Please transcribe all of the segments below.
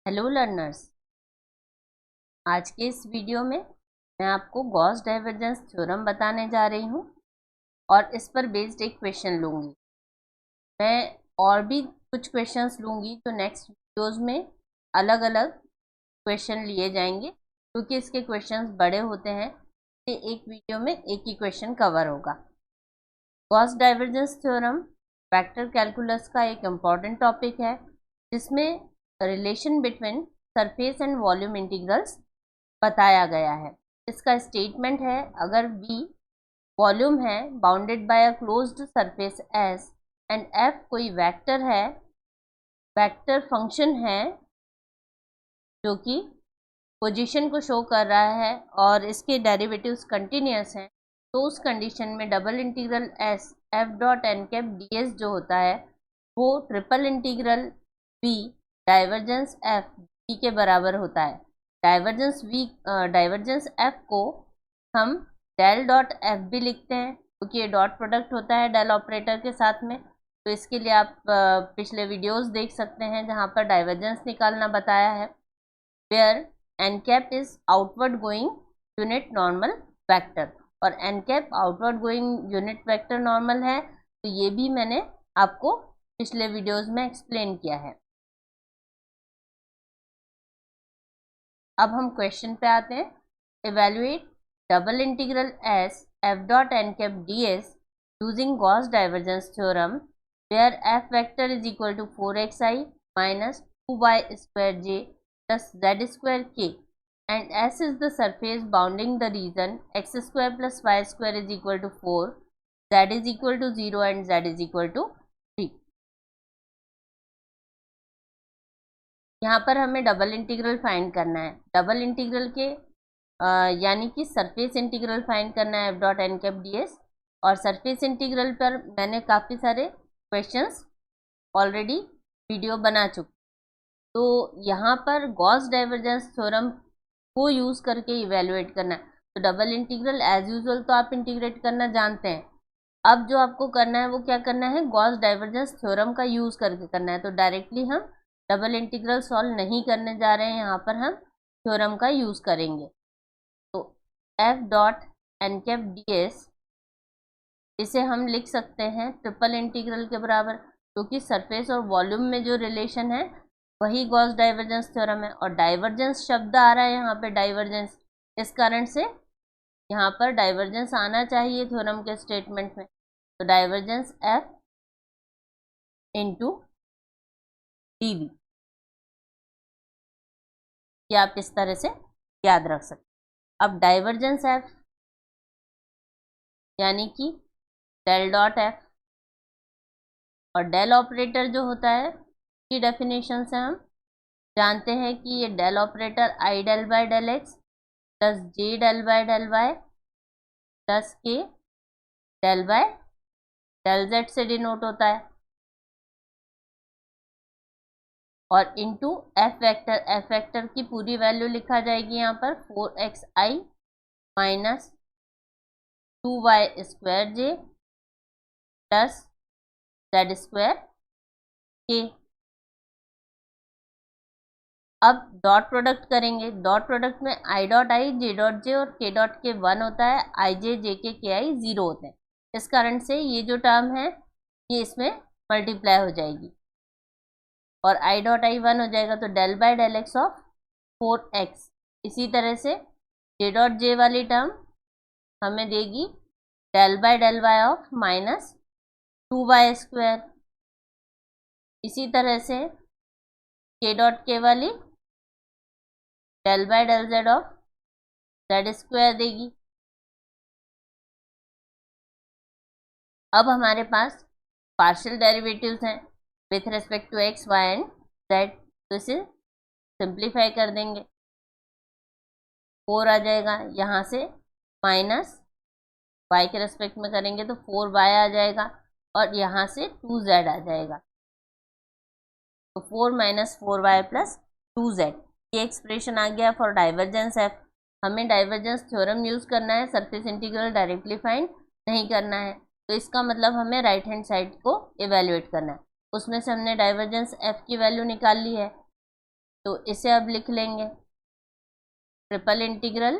Hello learners. आज के इस वीडियो में मैं आपको गॉस डाइवर्जेंस थ्योरम बताने जा रही हूँ और इस पर बेस्ड एक क्वेश्चन लूँगी। मैं और भी कुछ क्वेश्चंस लूँगी तो नेक्स्ट वीडियोस में अलग अलग क्वेश्चन लिए जाएंगे, क्योंकि इसके क्वेश्चंस बड़े होते हैं कि एक वीडियो में एक ही क्वेश्चन कवर होगा। Gauss divergence theorem vector calculus का एक इम्पॉर्टेंट टॉपिक है, जिसमें relation between surface and volume integrals बताया गया है। इसका स्टेटमेंट है, अगर V वॉल्यूम है bounded by a closed surface S and F कोई वेक्टर है, वेक्टर फंक्शन है जो कि पोजीशन को शो कर रहा है और इसके डेरिवेटिव्स कंटिन्यूस हैं, तो उस कंडीशन में double integral S F dot n cap ds जो होता है वो triple integral V divergence F V के बराबर होता है। डाइवर्जेंस F को हम डेल डॉट F भी लिखते हैं, क्योंकि ये डॉट प्रोडक्ट होता है डेल ऑपरेटर के साथ में। तो इसके लिए आप पिछले वीडियोस देख सकते हैं जहाँ पर डाइवर्जेंस निकालना बताया है, where N cap is outward going unit normal vector, और N cap outward going unit vector normal है। तो ये भी मैंने आपको पिछले वीडियोस में एक्सप्लेन किया है। अब हम क्वेश्चन पे आते हैं। Evaluate double integral S F dot n cap d s using Gauss divergence theorem, where F vector is equal to 4xi minus 2y square j plus z square k, and S is the surface bounding the region x square plus y square is equal to 4, z is equal to 0 and z is equal to 3। यहाँ पर हमें double integral find करना है। Double integral के यानी कि surface integral find करना है F dot n cap d s, और सरफेस इंटीग्रल पर मैंने काफ़ी सारे क्वेश्चंस ऑलरेडी वीडियो बना चुकी। तो यहाँ पर गॉस डाइवर्जेंस थ्योरम को यूज़ करके इवेलुएट करना है। तो डबल इंटीग्रल एज यूजुअल तो आप इंटीग्रेट करना जानते हैं। अब जो आपको करना है वो क्या करना है, गॉस डाइवर्जेंस थ्योरम का यूज़ करके करना है। तो डायरेक्टली हम डबल इंटीग्रल सॉल्व नहीं करने जा रहे हैं, यहाँ पर हम थ्योरम का यूज़ करेंगे। तो F dot n cap d s, इसे हम लिख सकते हैं ट्रिपल इंटीग्रल के बराबर, क्योंकि सरफेस और वॉल्यूम में जो रिलेशन है वही गॉस डाइवर्जेंस थ्योरम है। और डाइवर्जेंस शब्द आ रहा है यहाँ पे, डाइवर्जेंस, इस कारण से यहाँ पर डाइवर्जेंस आना चाहिए थ्योरम के स्टेटमेंट में। तो divergence F into d v, ये आप इस तरह से याद रख सकते। अब डाइवर्जेंस एफ यानी कि डेल डॉट एफ, और डेल ऑपरेटर जो होता है की डेफिनेशन से हम जानते हैं कि ये del operator i del by del x plus j del by del y plus k del by del z से डिनोट होता है, और इनटू एफ वेक्टर की पूरी वैल्यू लिखा जाएगी यहाँ पर 4xi minus 2y square j plus z square के। अब डॉट प्रोडक्ट करेंगे। डॉट प्रोडक्ट में I dot I, J dot J और के डॉट के 1 होता है, आई जे के आई 0 होते हैं। इस कारण से ये जो टर्म है ये इसमें मल्टीप्लाई हो जाएगी और आई डॉट आई 1 हो जाएगा, तो del by del x of 4x। इसी तरह से जे डॉट जे वाली टर्म हमें देगी del by del y of minus 2y square. इसी तरह से के डॉट के वाली del by del z of z square देगी। अब हमारे पास पार्शियल डेरिवेटिव्स हैं with respect to x y and z, तो इसे सिंप्लीफाई कर देंगे। 4 आ जाएगा, यहाँ से माइनस y के रेस्पेक्ट में करेंगे तो 4y आ जाएगा, और यहाँ से 2z आ जाएगा। तो 4 माइनस 4y प्लस 2z, ये एक्सप्रेशन आ गया फॉर डाइवर्जेंस एफ। हमें डाइवर्जेंस थ्योरम यूज़ करना है, सरफेस इंटीग्रल डायरेक्टली फाइंड नहीं करना है। तो इसका मतलब हमें राइट हैंड साइड को इवेल्युएट करना है। उसमें से हमने डाइवर्जेंस एफ की वैल्यू निकाल ली है, तो इसे अब लिख लेंगे triple integral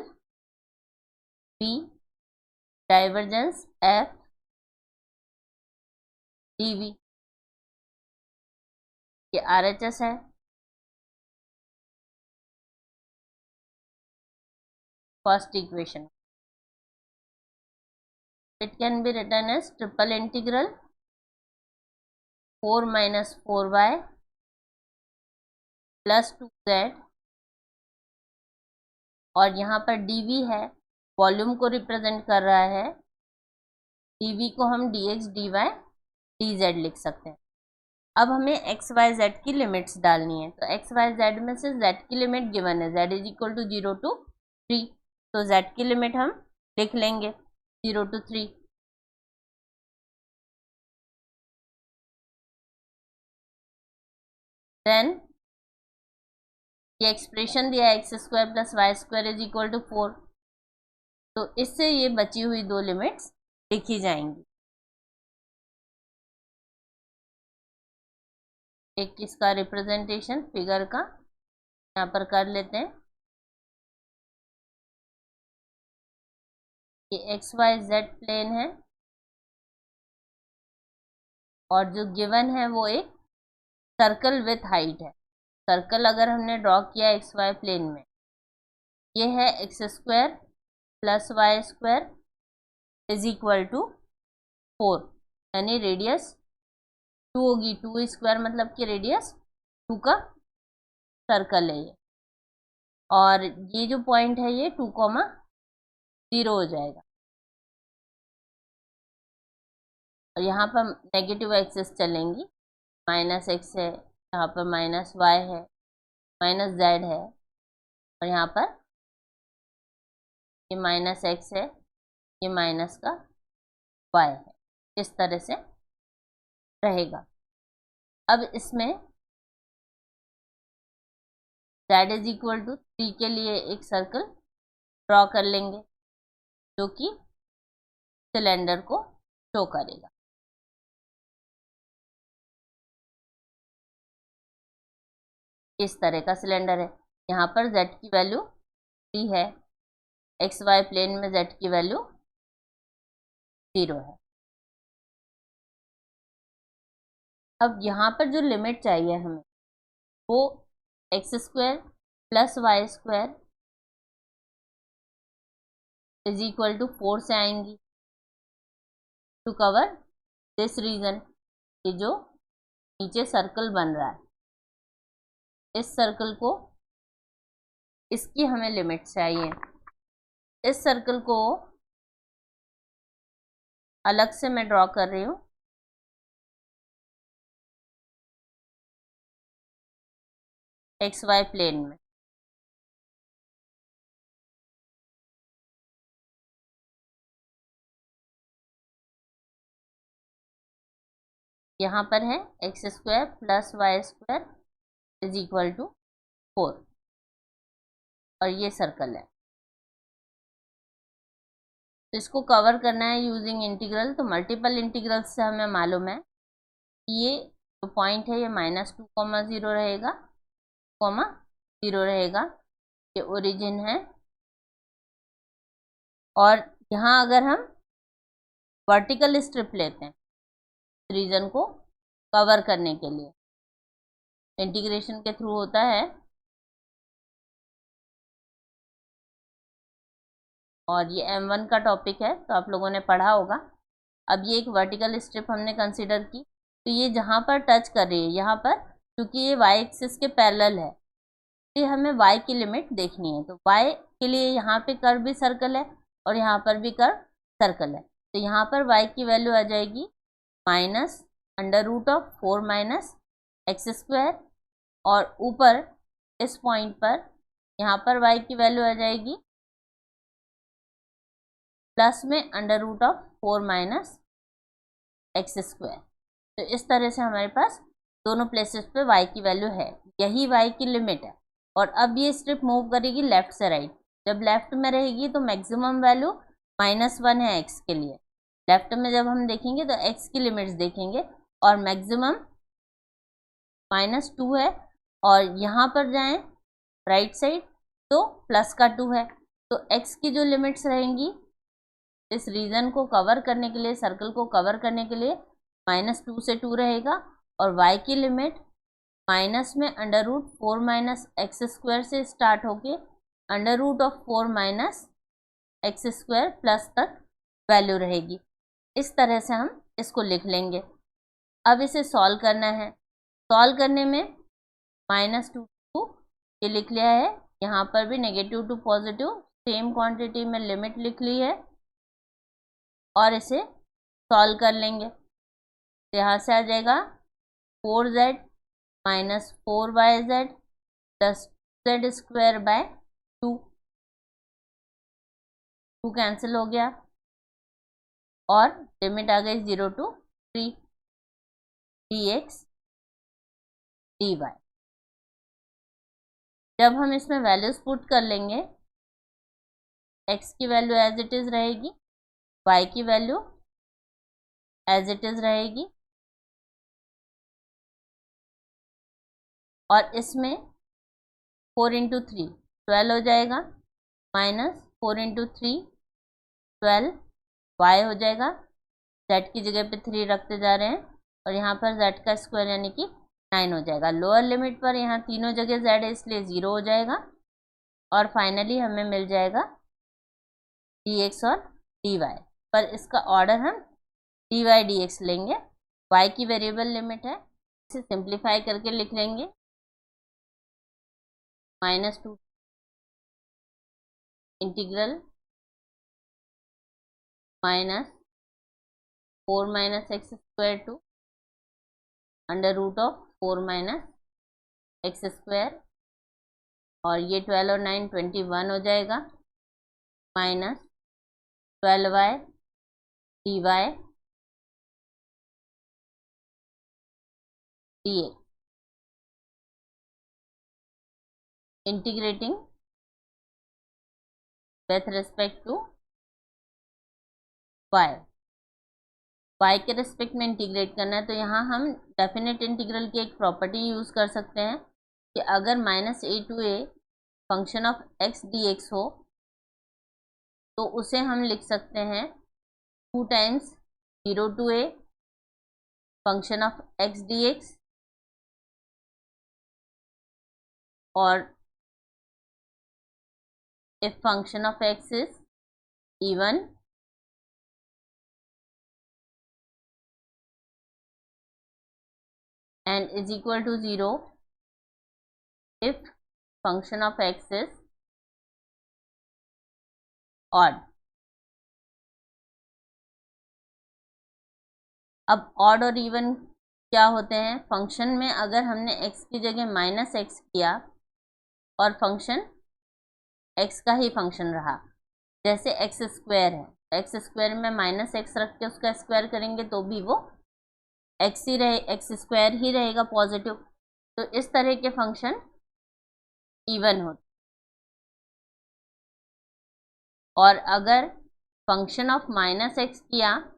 v divergence f dv, ये RHS है। First equation it can be written as triple integral 4 minus 4y plus 2z, और यहाँ पर dv है, वॉल्यूम को रिप्रेजेंट कर रहा है। dv को हम dx dy dz लिख सकते हैं। अब हमें x y z की लिमिट्स डालनी है, तो x y z में से z की लिमिट गिवन है, z is equal to 0 to 3, तो z की लिमिट हम लिख लेंगे 0 to 3। देन ये एक्सप्रेशन दिया है x square plus y square is equal to 4, तो इससे ये बची हुई दो लिमिट्स लिखी जाएंगी। एक इसका रिप्रेजेंटेशन फिगर का यहाँ पर कर लेते हैं। ये एक्स वाई जेड प्लेन है और जो गिवन है वो एक सर्कल विथ हाइट है। सर्कल अगर हमने ड्रॉ किया एक्स वाई प्लेन में, ये है x square plus y square is equal to 4, यानी रेडियस 2 होगी। 2 स्क्वायर मतलब कि रेडियस 2 का सर्कल है ये, और ये जो पॉइंट है ये 2,0 हो जाएगा। और यहाँ पर नेगेटिव एक्सेस चलेंगी, माइनस एक्स है, यहाँ पर माइनस वाई है, माइनस जेड है, और यहाँ पर ये माइनस एक्स है, ये माइनस का वाई है, इस तरह से रहेगा। अब इसमें जेड इज इक्वल टू 3 के लिए एक सर्कल ड्रॉ कर लेंगे जो कि सिलेंडर को शो करेगा। इस तरह का सिलेंडर है। यहाँ पर z की वैल्यू 3 है, एक्स वाई प्लेन में z की वैल्यू 0 है। अब यहाँ पर जो लिमिट चाहिए हमें वो x square plus y square is equal to 4 से आएंगी टू कवर दिस रीजन। ये जो नीचे सर्कल बन रहा है, इस सर्कल को, इसकी हमें लिमिट चाहिए। इस सर्कल को अलग से मैं ड्रॉ कर रही हूँ। एक्स वाई प्लेन में यहाँ पर है x square plus y square is equal to 4, और ये सर्कल है। तो इसको कवर करना है यूजिंग इंटीग्रल, तो मल्टीपल इंटीग्रल से हमें मालूम है कि ये जो पॉइंट है ये -2,0 रहेगा, 0 रहेगा, ये ओरिजिन है। और यहाँ अगर हम वर्टिकल स्ट्रिप लेते हैं रीजन को कवर करने के लिए, इंटीग्रेशन के थ्रू होता है, और ये M1 का टॉपिक है तो आप लोगों ने पढ़ा होगा। अब ये एक वर्टिकल स्ट्रिप हमने कंसीडर की, तो ये जहाँ पर टच कर रही है, यहाँ पर क्योंकि ये y एक्सिस के पैरेलल है, ये हमें y की लिमिट देखनी है। तो y के लिए यहाँ पे कर्व भी सर्कल है और यहाँ पर भी कर्व सर्कल है, तो यहाँ पर y की वैल्यू आ जाएगी -√4 माइनस एक्स स्क्वायर, और ऊपर इस पॉइंट पर यहाँ पर y की वैल्यू आ जाएगी प्लस में √4 माइनस एक्स स्क्वायर। तो इस तरह से हमारे पास दोनों प्लेसेस पे y की वैल्यू है, यही y की लिमिट है। और अब ये स्ट्रिप मूव करेगी लेफ्ट से राइट, जब लेफ्ट में रहेगी तो मैक्सिमम वैल्यू -1 है x के लिए। लेफ्ट में जब हम देखेंगे तो x की लिमिट्स देखेंगे, और मैक्सिमम -2 है, और यहाँ पर जाएं राइट साइड तो प्लस का 2 है, तो x की जो लिमिट्स रहेंगी इस रीजन को कवर करने के लिए, सर्कल को कवर करने के लिए -2 से 2 रहेगा, और y की लिमिट माइनस में √4 माइनस एक्स स्क्वायर से स्टार्ट होके √4 माइनस एक्स स्क्वायर प्लस तक वैल्यू रहेगी। इस तरह से हम इसको लिख लेंगे। अब इसे सॉल्व करना है। सॉल्व करने में -2 टू ये लिख लिया है, यहाँ पर भी negative to positive same quantity में लिमिट लिख ली है और इसे सॉल्व कर लेंगे। तो यहाँ से आ जाएगा 4z minus 4yz plus z square by 2 cancel हो गया और लिमिट आ गई 0 to 3 dx dy। जब हम इसमें वैल्यूज पुट कर लेंगे, x की वैल्यू एज इट इज रहेगी, y की वैल्यू एज इट इज रहेगी, और इसमें 4 इंटू 3 12 हो जाएगा, माइनस 4 इंटू 3 12 y हो जाएगा। z की जगह पे 3 रखते जा रहे हैं और यहाँ पर z का स्क्वायर यानी कि 9 हो जाएगा। लोअर लिमिट पर यहाँ तीनों जगह z है इसलिए 0 हो जाएगा और फाइनली हमें मिल जाएगा dx और dy। पर इसका ऑर्डर हम dy dx लेंगे, y की वेरिएबल लिमिट है, इसे सिंप्लीफाई करके लिख लेंगे -2 integral -4 minus x square to √4 minus x square, और ये 12 और 9 21 हो जाएगा, minus 12y dy dx integrating with respect to y के रिस्पेक्ट में इंटीग्रेट करना है। तो यहाँ हम डेफिनेट इंटीग्रल की एक प्रॉपर्टी यूज़ कर सकते हैं कि अगर -a to a function of x dx हो तो उसे हम लिख सकते हैं 2 times 0 to a function of x dx, और if function of x is even and is equal to 0 if function of x is odd। अब ऑड और इवन क्या होते हैं? फंक्शन में अगर हमने x की जगह -x किया और फंक्शन x का ही फंक्शन रहा, जैसे x स्क्वायर है, x स्क्वायर में -x रख के उसका स्क्वायर करेंगे तो भी वो x ही रहे, x स्क्वायर ही रहेगा पॉजिटिव। तो इस तरह के फंक्शन इवन होते। और अगर फंक्शन ऑफ -x किया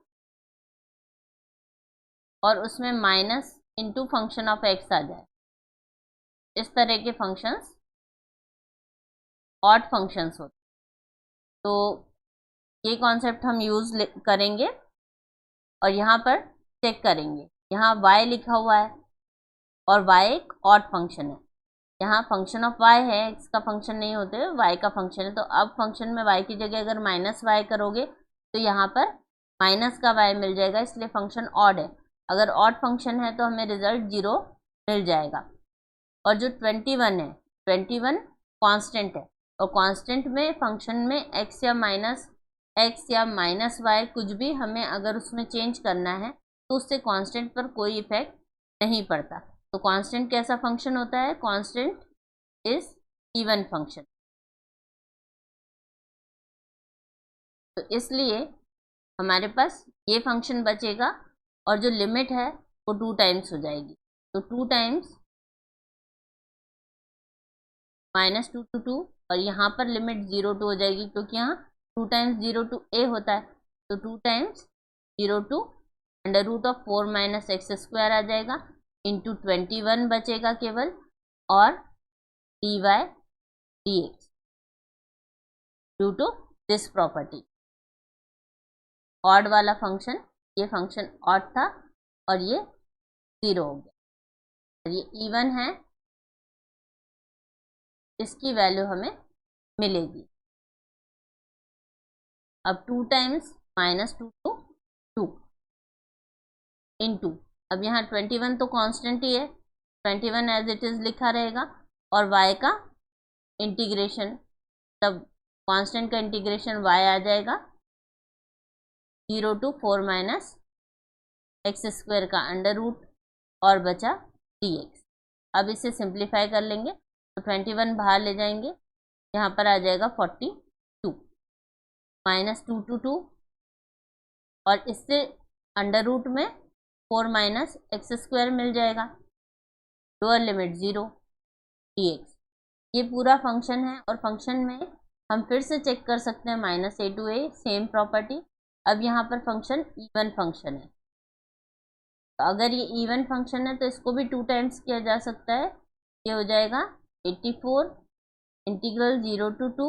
और उसमें minus into function of x आ जाए, इस तरह के फंक्शंस ऑड फंक्शंस होते। तो ये कॉन्सेप्ट हम यूज़ करेंगे और यहाँ पर चेक करेंगे। यहाँ y लिखा हुआ है और y एक ऑड फंक्शन है, यहाँ फंक्शन ऑफ y है, x का फंक्शन नहीं होते, y का फंक्शन है। तो अब फंक्शन में y की जगह अगर -y करोगे तो यहाँ पर माइनस का y मिल जाएगा, इसलिए फंक्शन ऑड है। अगर ऑड फंक्शन है तो हमें रिजल्ट 0 मिल जाएगा। और जो 21 है, 21 कांस्टेंट है, और कांस्टेंट में फंक्शन में x या -y कुछ भी हमें अगर उसमें चेंज करना है तो उससे कांस्टेंट पर कोई इफेक्ट नहीं पड़ता। तो कांस्टेंट कैसा फंक्शन होता है? Constant is even function. तो इसलिए हमारे पास ये फंक्शन बचेगा और जो लिमिट है वो 2 टाइम्स हो जाएगी। तो 2 टाइम्स -2 to 2, और यहाँ पर लिमिट 0 to हो जाएगी क्योंकि यहाँ 2 टाइम्स 0 to a होता है। तो 2 times 0 to √4 minus x square आ जाएगा, इंटू 21 बचेगा केवल, और dy dx due to this property. Odd वाला फंक्शन, ये फंक्शन ऑड था और ये 0 हो गया, और ये इवन है, इसकी वैल्यू हमें मिलेगी। अब 2 टाइम्स -2 to 2 इंटू, अब यहाँ 21 तो कांस्टेंट ही है, 21 एज इट इज लिखा रहेगा, और y का इंटीग्रेशन, तब कांस्टेंट का इंटीग्रेशन y आ जाएगा 0 to 4 माइनस एक्स स्क्वायर का अंडर रूट और बचा dx। अब इसे सिंप्लीफाई कर लेंगे तो 21 बाहर ले जाएंगे, यहाँ पर आ जाएगा 42 -2 to 2, और इससे अंडर रूट में 4 माइनस एक्स स्क्वायर मिल जाएगा, लोअर लिमिट 0 dx। ये पूरा फंक्शन है, और फंक्शन में हम फिर से चेक कर सकते हैं -a to a, same property. अब यहाँ पर फंक्शन इवन फंक्शन है, तो अगर ये इवन फंक्शन है तो इसको भी 2 टाइम्स किया जा सकता है, ये हो जाएगा 84 integral 0 to 2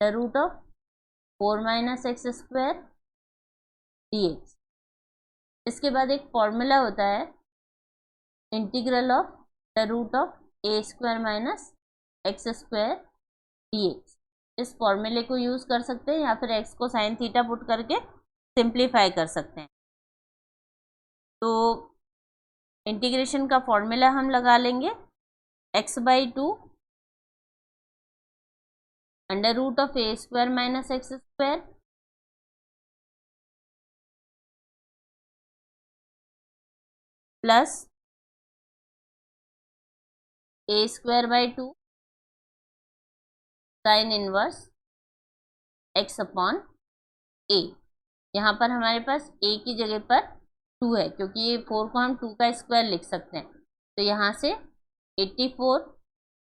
the root of 4 minus x square dx। इसके बाद एक फॉर्मूला होता है integral of the root of a square minus x square dx। इस फॉर्मूले को यूज कर सकते हैं, या फिर x को साइन थीटा पुट करके सिंप्लीफाई कर सकते हैं। तो इंटीग्रेशन का फॉर्मूला हम लगा लेंगे x/2 under root of a square minus x square plus a square by 2 sine inverse x upon a। यहाँ पर हमारे पास a की जगह पर 2 है, क्योंकि ये 4 को हम 2 का स्क्वायर लिख सकते हैं, तो यहाँ से 84,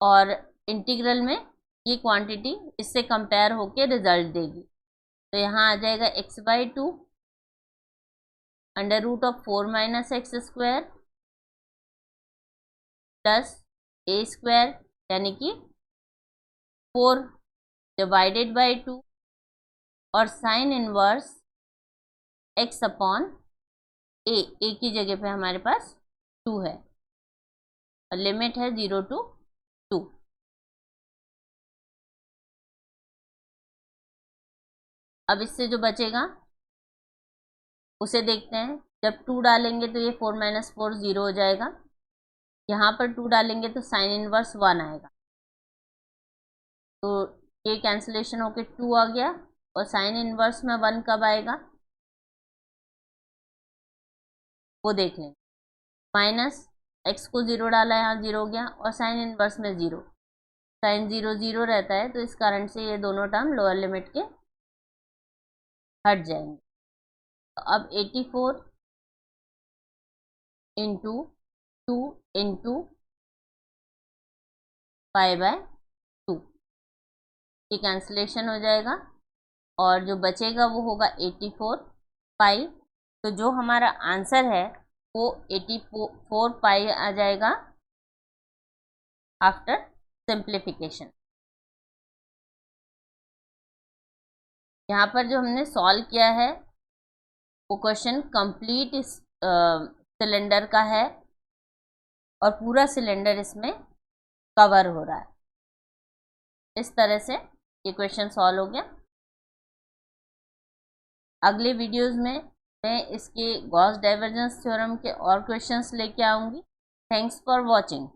और इंटीग्रल में ये क्वांटिटी इससे कंपेयर होके रिजल्ट देगी, तो यहाँ आ जाएगा x/2 under root of 4 minus x square plus a square, यानी कि 4 डिवाइडेड बाई 2, और sine inverse x upon a की जगह पे हमारे पास 2 है, और लिमिट है 0 to 2। अब इससे जो बचेगा उसे देखते हैं। जब 2 डालेंगे तो ये 4 माइनस 4 0 हो जाएगा, यहाँ पर 2 डालेंगे तो साइन इनवर्स 1 आएगा, तो ये कैंसिलेशन होके 2 आ गया, और साइन इनवर्स में 1 कब आएगा वो देख लें। माइनस एक्स को 0 डाला, यहाँ 0 हो गया, और साइन इनवर्स में 0, साइन 0 0 रहता है, तो इस कारण से ये दोनों टर्म लोअर लिमिट के हट जाएंगे। तो अब 84 इंटू 2 इंटू 5/2, ये कैंसिलेशन हो जाएगा, और जो बचेगा वो होगा 84 पाई। तो जो हमारा आंसर है वो 84 पाई आ जाएगा आफ्टर सिंप्लीफिकेशन। यहाँ पर जो हमने सॉल्व किया है वो क्वेश्चन कंप्लीट सिलेंडर का है, और पूरा सिलेंडर इसमें कवर हो रहा है। इस तरह से ये क्वेश्चन सॉल्व हो गया। अगले वीडियोस में मैं इसके गॉस डाइवर्जेंस थ्योरम के और क्वेश्चंस लेके आऊँगी। Thanks for watching.